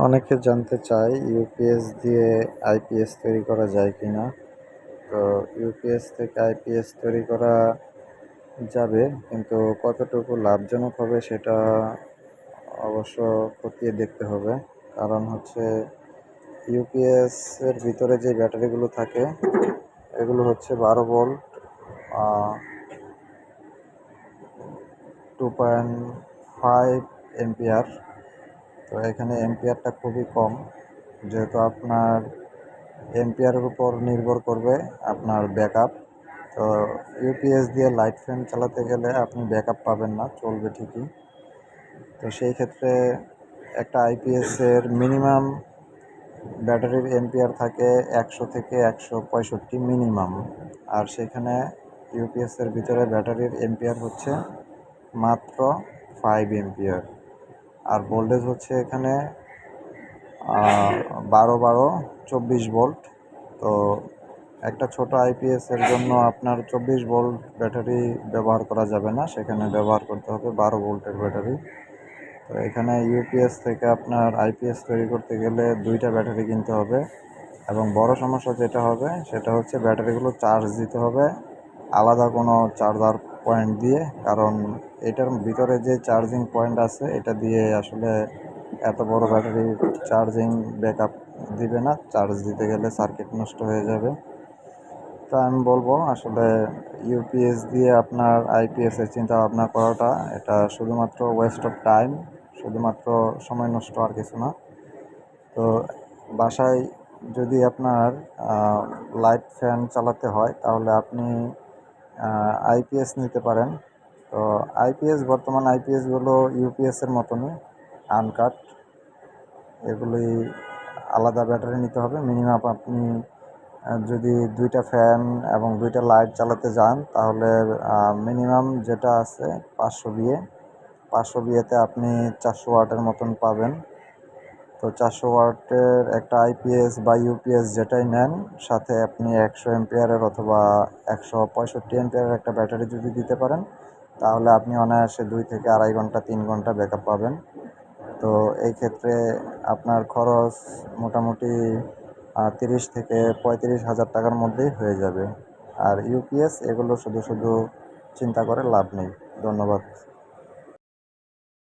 অনেকে জানতে চায় ইউপিএস দিয়ে আইপিএস তৈরি করা যায় কিনা। তো ইউপিএস থেকে আইপিএস তৈরি করা যাবে, কিন্তু কতটুকু লাভজনক হবে সেটা অবশ্য খতিয়ে দেখতে হবে। কারণ হচ্ছে ইউপিএস এর ভিতরে যে ব্যাটারিগুলো থাকে এগুলো হচ্ছে 12 ভোল্ট, 2.5 এম্পিয়ার। তো এখানে এম্পিয়ারটা খুবই কম, যেহেতু আপনার এম্পিয়ারের উপর নির্ভর করবে আপনার ব্যাকআপ। তো ইউপিএস দিয়ে লাইট ফ্যান চালাতে গেলে আপনি ব্যাকআপ পাবেন না, চলবে ঠিকই। তো সেই ক্ষেত্রে একটা আইপিএসের মিনিমাম ব্যাটারির এম্পিয়ার থাকে 100 থেকে 165 মিনিমাম। আর সেখানে ইউপিএসের ভিতরে ব্যাটারির এম্পিয়ার হচ্ছে মাত্র 5 এম্পিয়ার। আর ভোল্টেজ হচ্ছে এখানে 12 12 24 ভোল্ট। তো একটা ছোট আইপিএসের জন্য আপনার 24 ভোল্ট ব্যাটারি ব্যবহার করা যাবে না, সেখানে ব্যবহার করতে হবে 12 ভোল্টের ব্যাটারি। তো এখানে ইউপিএস থেকে আপনার আইপিএস তৈরি করতে গেলে দুইটা ব্যাটারি কিনতে হবে। এবং বড় সমস্যা যেটা হবে সেটা হচ্ছে ব্যাটারিগুলো চার্জ দিতে হবে আলাদা কোনো চার্জার পয়েন্ট দিয়ে। কারণ এটার ভিতরে যে চার্জিং পয়েন্ট আছে এটা দিয়ে আসলে এত বড় ব্যাটারি চার্জিং ব্যাকআপ দিবে না, চার্জ দিতে গেলে সার্কিট নষ্ট হয়ে যাবে। তো আমি বলবো আসলে ইউপিএস দিয়ে আপনার আইপিএসের চিন্তা ভাবনা করাটা এটা শুধুমাত্র ওয়েস্ট অফ টাইম, শুধুমাত্র সময় নষ্ট, আর কিছু না। তো বাসায় যদি আপনার লাইট ফ্যান চালাতে হয় তাহলে আপনি আইপিএস নিতে পারেন। তো আইপিএস, বর্তমান আইপিএসগুলো ইউপিএসের মতনই আনকাট। এগুলি আলাদা ব্যাটারি নিতে হবে। মিনিমাম আপনি যদি দুইটা ফ্যান এবং দুইটা লাইট চালাতে যান তাহলে মিনিমাম যেটা আছে 500 বিএতে আপনি 400 ওয়াটের মতন পাবেন। তো 400 ওয়াটের একটা আইপিএস বা ইউপিএস যেটাই নেন, সাথে আপনি 100 এম্পিয়ারের অথবা 165 এম্পিয়ারের একটা ব্যাটারি যদি দিতে পারেন তাহলে আপনি অনায়াসে 2 থেকে 2.5 ঘন্টা 3 ঘন্টা ব্যাকআপ পাবেন। তো এই ক্ষেত্রে আপনার খরচ মোটামুটি 30 থেকে 35 হাজার টাকার মধ্যেই হয়ে যাবে। আর ইউপিএস এগুলো শুধু শুধু চিন্তা করে লাভ নেই। ধন্যবাদ।